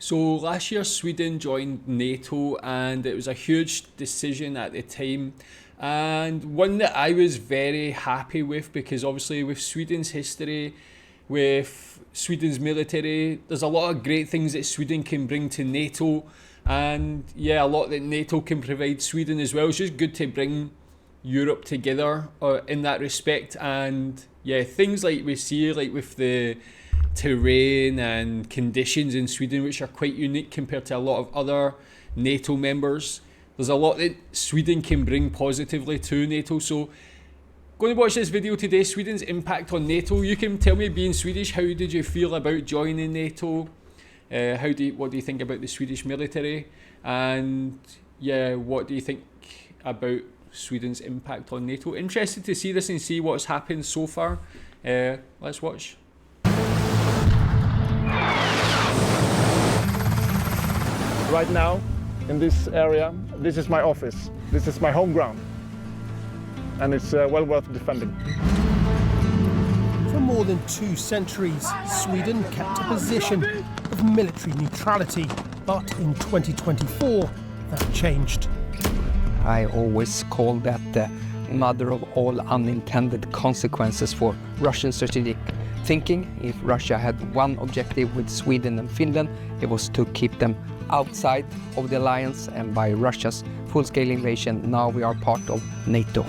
So last year Sweden joined NATO and it was a huge decision at the time, and one that I was very happy with, because obviously with Sweden's history, with Sweden's military, there's a lot of great things that Sweden can bring to NATO, and yeah, a lot that NATO can provide Sweden as well. It's just good to bring Europe together in that respect. And yeah, things like we see, like with the terrain and conditions in Sweden, which are quite unique compared to a lot of other NATO members. There's a lot that Sweden can bring positively to NATO. So going to watch this video today, Sweden's impact on NATO. You can tell me, being Swedish, how did you feel about joining NATO? What do you think about the Swedish military? And yeah, what do you think about Sweden's impact on NATO? Interested to see this and see what's happened so far. Let's watch. Right now, in this area, this is my office. This is my home ground. And it's well worth defending. For more than 2 centuries, Sweden kept a position of military neutrality. But in 2024, that changed. I always call that the mother of all unintended consequences for Russian strategic thinking. If Russia had one objective with Sweden and Finland, it was to keep them outside of the alliance, and by Russia's full-scale invasion, now we are part of NATO.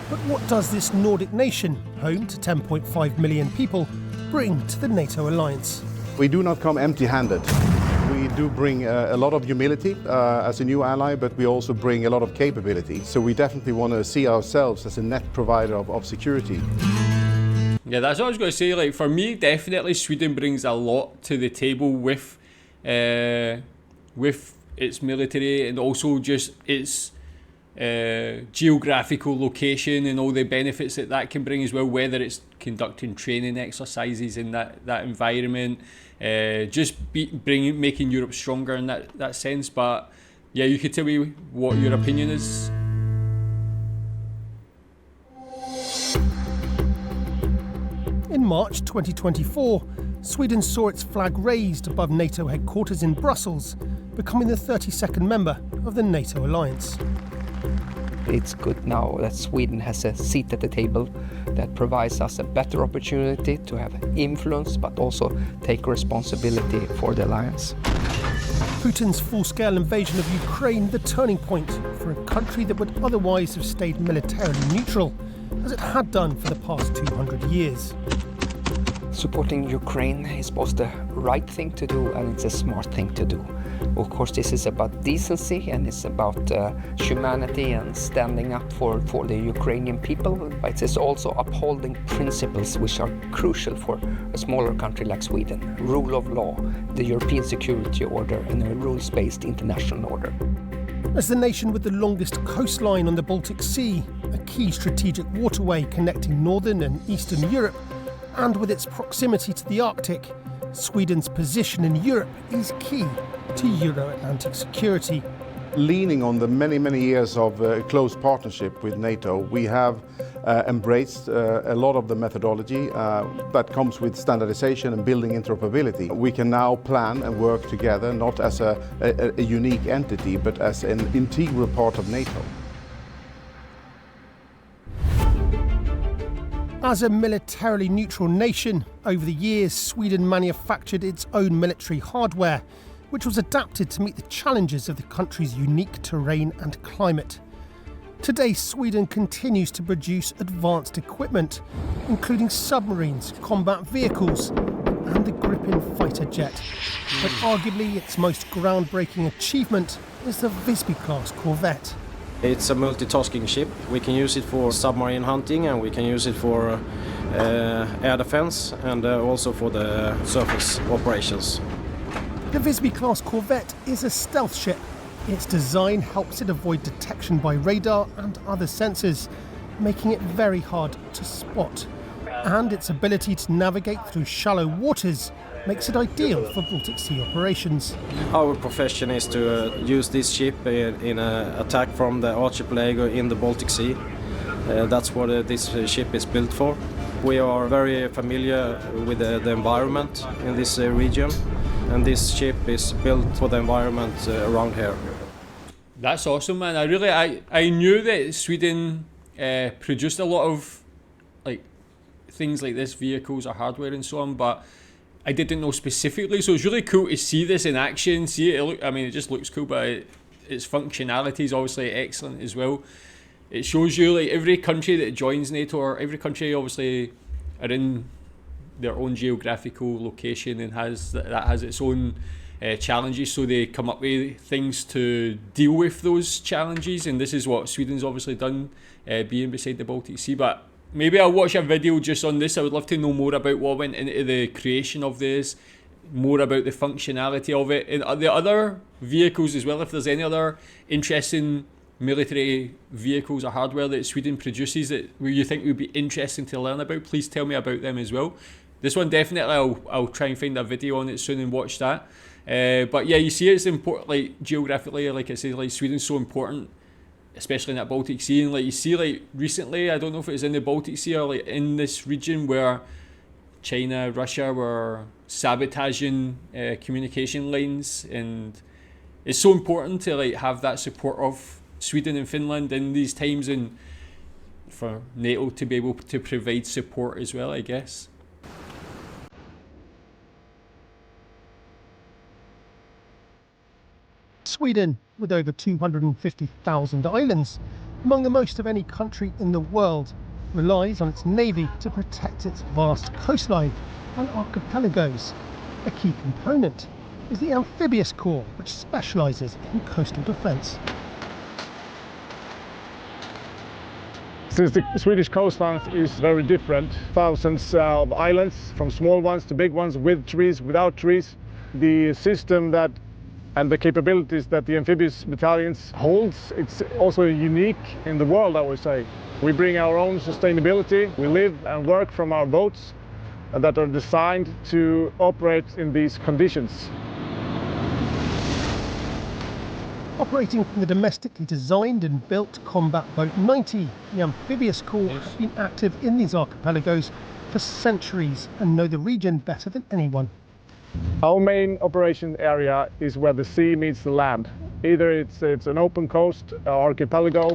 But what does this Nordic nation, home to 10.5 million people, bring to the NATO alliance? We do not come empty-handed. We do bring a lot of humility as a new ally, but we also bring a lot of capability. So we definitely want to see ourselves as a net provider of security. Yeah, that's what I was going to say. Like, for me, definitely Sweden brings a lot to the table with its military, and also just its geographical location and all the benefits that can bring as well, whether it's conducting training exercises in that environment, making Europe stronger in that sense. But yeah, you could tell me what your opinion is. In March 2024, Sweden saw its flag raised above NATO headquarters in Brussels, becoming the 32nd member of the NATO alliance. It's good now that Sweden has a seat at the table that provides us a better opportunity to have influence, but also take responsibility for the alliance. Putin's full-scale invasion of Ukraine the turning point for a country that would otherwise have stayed militarily neutral, as it had done for the past 200 years. Supporting Ukraine is both the right thing to do and it's a smart thing to do. Of course, this is about decency and it's about humanity and standing up for the Ukrainian people, but it is also upholding principles which are crucial for a smaller country like Sweden. Rule of law, the European security order, and a rules-based international order. As the nation with the longest coastline on the Baltic Sea, a key strategic waterway connecting northern and eastern Europe, and with its proximity to the Arctic, Sweden's position in Europe is key to Euro-Atlantic security. Leaning on the many years of close partnership with NATO, we have embraced a lot of the methodology that comes with standardization and building interoperability. We can now plan and work together, not as a unique entity, but as an integral part of NATO. As a militarily neutral nation, over the years Sweden manufactured its own military hardware, which was adapted to meet the challenges of the country's unique terrain and climate. Today, Sweden continues to produce advanced equipment, including submarines, combat vehicles, and the Gripen fighter jet. But arguably its most groundbreaking achievement is the Visby-class corvette. It's a multitasking ship. We can use it for submarine hunting and we can use it for air defense and also for the surface operations. The Visby-class corvette is a stealth ship. Its design helps it avoid detection by radar and other sensors, making it very hard to spot. And its ability to navigate through shallow waters makes it ideal for Baltic Sea operations. Our profession is to use this ship in an attack from the archipelago in the Baltic Sea. That's what this ship is built for. We are very familiar with the environment in this region, and this ship is built for the environment around here. That's awesome, man. I knew that Sweden produced a lot of like things like this, vehicles or hardware and so on, but I didn't know specifically. So it's really cool to see this in action. See it. It just looks cool, but its functionality is obviously excellent as well. It shows you like every country that joins NATO, or every country obviously are in their own geographical location and has its own challenges, so they come up with things to deal with those challenges, and this is what Sweden's obviously done, being beside the Baltic Sea. But maybe I'll watch a video just on this. I would love to know more about what went into the creation of this, more about the functionality of it, and the other vehicles as well. If there's any other interesting military vehicles or hardware that Sweden produces that you think would be interesting to learn about, please tell me about them as well. This one definitely, I'll try and find a video on it soon and watch that. But yeah, you see it's important, like geographically, like I said, like Sweden's so important, especially in that Baltic Sea. And like you see, like recently, I don't know if it was in the Baltic Sea or like in this region where China, Russia were sabotaging communication lines, and it's so important to like have that support of Sweden and Finland in these times, and for NATO to be able to provide support as well, I guess. Sweden, with over 250,000 islands, among the most of any country in the world, relies on its navy to protect its vast coastline and archipelagos. A key component is the amphibious corps, which specialises in coastal defence. Since the Swedish coastline is very different, thousands of islands, from small ones to big ones, with trees, without trees, the system that and the capabilities that the amphibious battalions holds, it's also unique in the world, I would say. We bring our own sustainability. We live and work from our boats that are designed to operate in these conditions. Operating from the domestically designed and built Combat Boat 90, the amphibious corps have been active in these archipelagos for centuries and know the region better than anyone. Our main operation area is where the sea meets the land. Either it's an open coast or archipelago.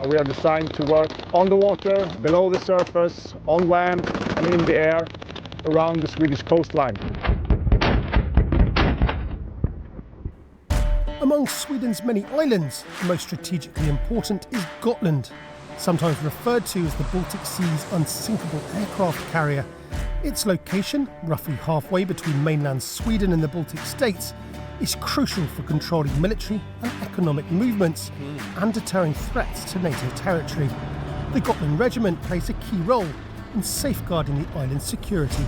We are designed to work on the water, below the surface, on land and in the air around the Swedish coastline. Among Sweden's many islands, the most strategically important is Gotland, sometimes referred to as the Baltic Sea's unsinkable aircraft carrier. Its location, roughly halfway between mainland Sweden and the Baltic states, is crucial for controlling military and economic movements and deterring threats to NATO territory. The Gotland Regiment plays a key role in safeguarding the island's security.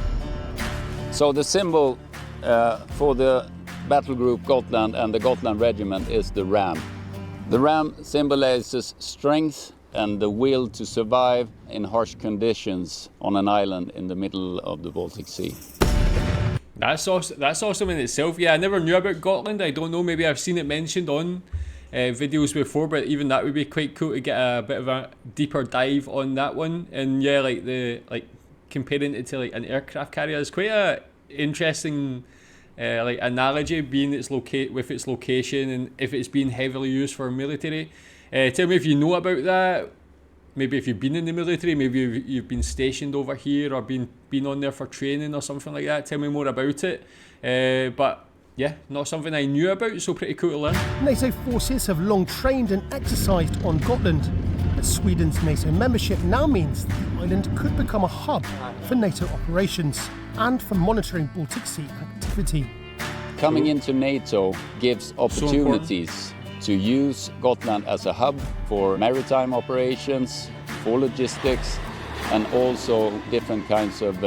So the symbol for the battle group Gotland and the Gotland Regiment is the ram. The ram symbolizes strength and the will to survive in harsh conditions on an island in the middle of the Baltic Sea. That's awesome in itself. Yeah, I never knew about Gotland. I don't know, maybe I've seen it mentioned on videos before, but even that would be quite cool to get a bit of a deeper dive on that one. And yeah, like comparing it to like an aircraft carrier is quite a interesting like analogy, being its location and if it's being heavily used for military. Tell me if you know about that. Maybe if you've been in the military, maybe you've been stationed over here or been on there for training or something like that. Tell me more about it. But yeah, not something I knew about, so pretty cool to learn. NATO forces have long trained and exercised on Gotland, but Sweden's NATO membership now means that the island could become a hub for NATO operations and for monitoring Baltic Sea activity. Coming into NATO gives opportunities to use Gotland as a hub for maritime operations, for logistics, and also different kinds of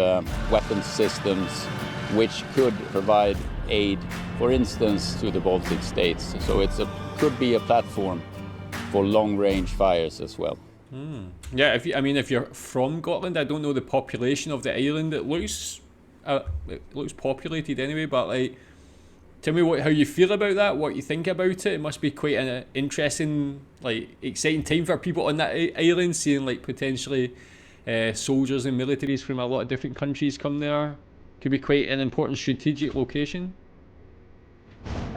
weapons systems which could provide aid, for instance, to the Baltic states. So could be a platform for long-range fires as well. Yeah, if you're from Gotland, I don't know the population of the island. It looks populated anyway, but like, tell me how you feel about that, what you think about it. It must be quite an interesting, like, exciting time for people on that island, seeing like potentially soldiers and militaries from a lot of different countries come there. Could be quite an important strategic location.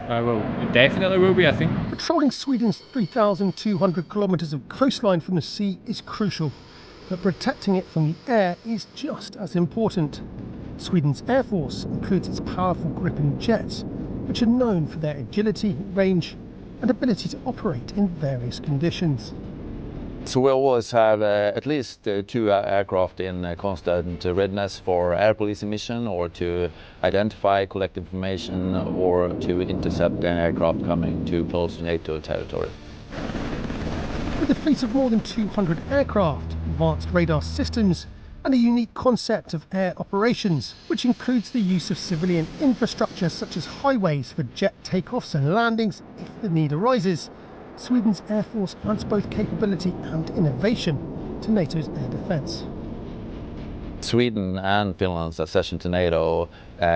Well, it definitely will be, I think. Patrolling Sweden's 3,200 kilometres of coastline from the sea is crucial, but protecting it from the air is just as important. Sweden's Air Force includes its powerful Gripen jets, which are known for their agility, range and ability to operate in various conditions. So we always have at least 2 aircraft in constant readiness for air policing mission, or to identify, collect information, or to intercept an aircraft coming too close to NATO territory. With a fleet of more than 200 aircraft, advanced radar systems and a unique concept of air operations, which includes the use of civilian infrastructure such as highways for jet takeoffs and landings if the need arises, Sweden's Air Force adds both capability and innovation to NATO's air defence. Sweden and Finland's accession to NATO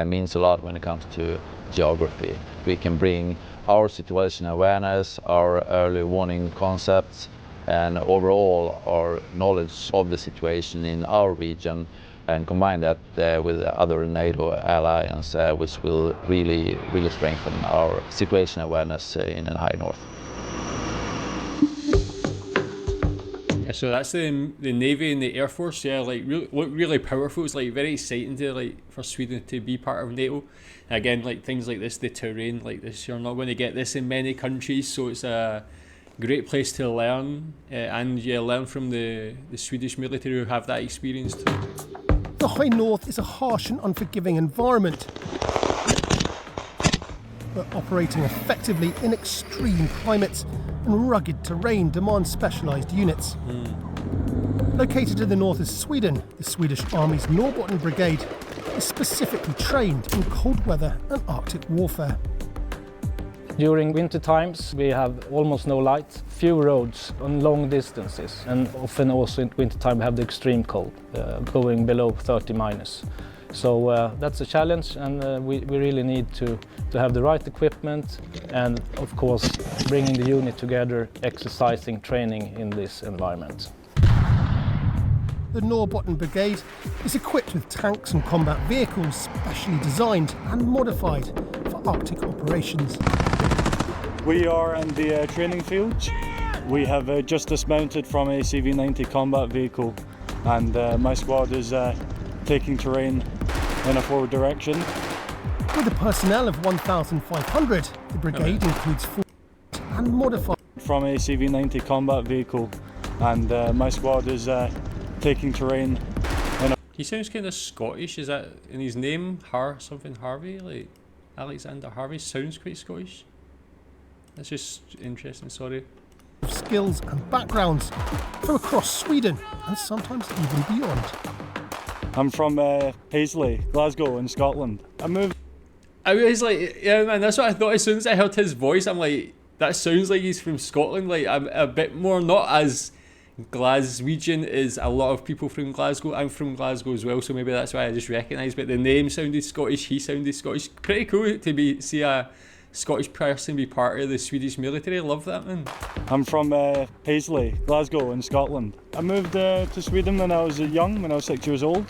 means a lot when it comes to geography. We can bring our situation awareness, our early warning concepts, and overall our knowledge of the situation in our region, and combine that with other NATO alliance, which will really strengthen our situation awareness in the high north. Yeah, so that's the Navy and the Air Force. Yeah, like really powerful. It's like very exciting to for Sweden to be part of NATO. Again, like things like this, the terrain like this, you're not going to get this in many countries. So it's a great place to learn, and learn from the Swedish military who have that experience too. The High North is a harsh and unforgiving environment, but operating effectively in extreme climates and rugged terrain demands specialised units. Located to the north of Sweden, the Swedish Army's Norrbotten Brigade is specifically trained in cold weather and Arctic warfare. During winter times we have almost no light, few roads on long distances, and often also in winter time we have the extreme cold, going below 30 minus. So that's a challenge, and we really need to have the right equipment, and of course bringing the unit together, exercising, training in this environment. The Norrbotten Brigade is equipped with tanks and combat vehicles specially designed and modified for Arctic operations. We are in the training field. We have just dismounted from a CV-90 combat vehicle, and my squad is taking terrain in a forward direction. With a personnel of 1,500, the brigade includes 4 and modified from a CV-90 combat vehicle, and my squad is taking terrain in a... He sounds kind of Scottish. Is that in his name? Something Harvey, like Alexander Harvey sounds quite Scottish. That's just interesting, sorry. Skills and backgrounds from across Sweden and sometimes even beyond. I'm from Paisley, Glasgow in Scotland. I was like, yeah man, that's what I thought. As soon as I heard his voice, I'm like, that sounds like he's from Scotland. Like, I'm a bit more, not as Glaswegian as a lot of people from Glasgow. I'm from Glasgow as well, so maybe that's why I just recognised, but the name sounded Scottish, he sounded Scottish. Pretty cool to see a Scottish person be part of the Swedish military. I love that, man. I'm from Paisley, Glasgow in Scotland. I moved to Sweden when I was young, when I was 6 years old,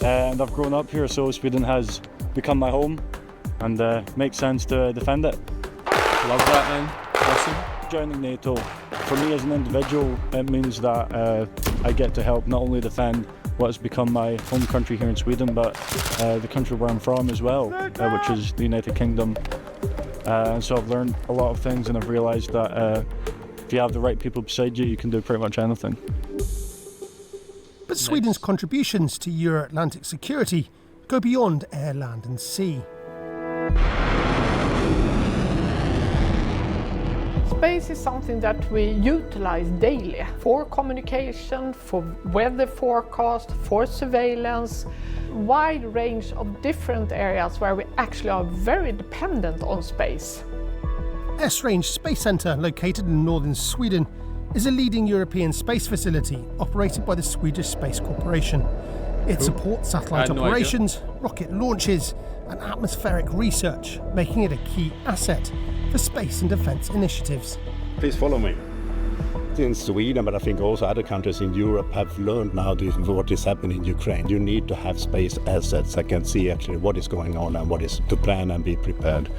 and I've grown up here, so Sweden has become my home, and makes sense to defend it. Love that, man. Awesome. Joining NATO, for me as an individual, it means that I get to help not only defend what has become my home country here in Sweden, but the country where I'm from as well, which is the United Kingdom. And so I've learned a lot of things, and I've realised that if you have the right people beside you, you can do pretty much anything. But Sweden's contributions to Euro-Atlantic security go beyond air, land and sea. Space is something that we utilize daily for communication, for weather forecast, for surveillance, wide range of different areas where we actually are very dependent on space. Esrange Space Centre, located in northern Sweden, is a leading European space facility operated by the Swedish Space Corporation. It supports satellite operations, rocket launches and atmospheric research, making it a key asset for space and defence initiatives. Please follow me. not in Sweden, but I think also other countries in Europe have learned now what is happening in Ukraine. You need to have space assets that can see actually what is going on and what is to plan and be prepared.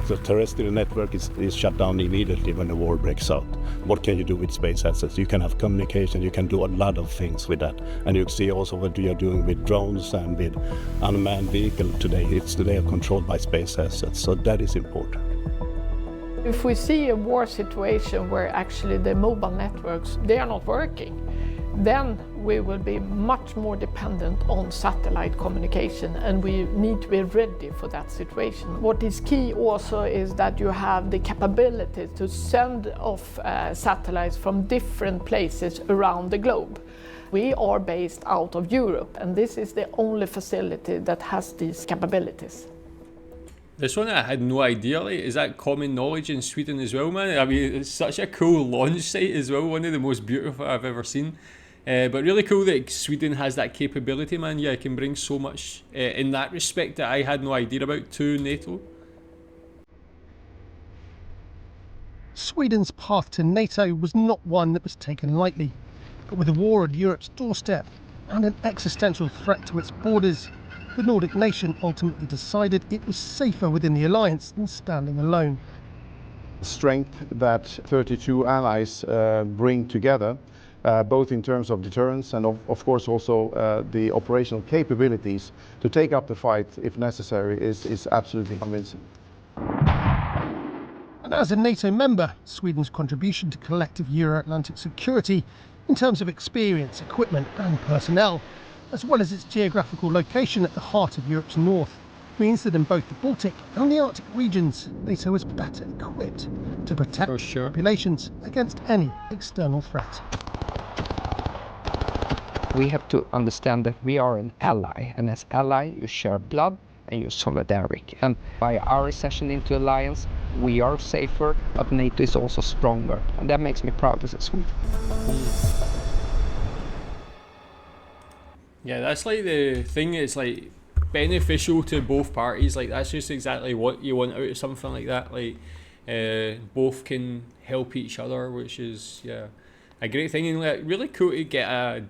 The terrestrial network is shut down immediately when the war breaks out. What can you do with space assets? You can have communication, you can do a lot of things with that. And you see also what we are doing with drones and with unmanned vehicles today. They are controlled by space assets, so that is important. If we see a war situation where actually the mobile networks, they are not working, then we will be much more dependent on satellite communication, and we need to be ready for that situation. What is key also is that you have the capability to send off satellites from different places around the globe. We are based out of Europe, and this is the only facility that has these capabilities. This one I had no idea, like, is that common knowledge in Sweden as well, man? I mean, it's such a cool launch site as well, one of the most beautiful I've ever seen. But really cool that Sweden has that capability, man. Yeah, it can bring so much in that respect that I had no idea about to NATO. Sweden's path to NATO was not one that was taken lightly, but with a war on Europe's doorstep and an existential threat to its borders, the Nordic nation ultimately decided it was safer within the alliance than standing alone. The strength that 32 allies bring together, both in terms of deterrence and of course also the operational capabilities to take up the fight if necessary, is absolutely convincing. And as a NATO member, Sweden's contribution to collective Euro-Atlantic security in terms of experience, equipment and personnel, as well as its geographical location at the heart of Europe's north, means that in both the Baltic and the Arctic regions, NATO is better equipped to protect populations against any external threat. We have to understand that we are an ally, and as ally you share blood and you're solidaric. And by our accession into alliance, we are safer, but NATO is also stronger, and that makes me proud as a Swede. Yeah, that's like the thing, it's like beneficial to both parties. Like, that's just exactly what you want out of something like that. Like, both can help each other, which is, yeah, a great thing. And like, really cool to get a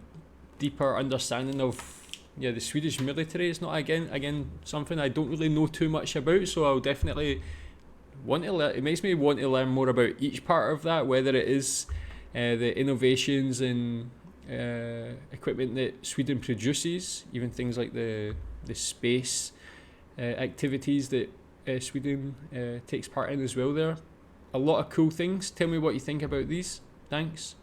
deeper understanding of, yeah, the Swedish military. Is not again something I don't really know too much about, so I'll definitely want to learn. It makes me want to learn more about each part of that, whether it is the innovations and equipment that Sweden produces, even things like the space activities that Sweden takes part in as well. There, a lot of cool things. Tell me what you think about these. Thanks.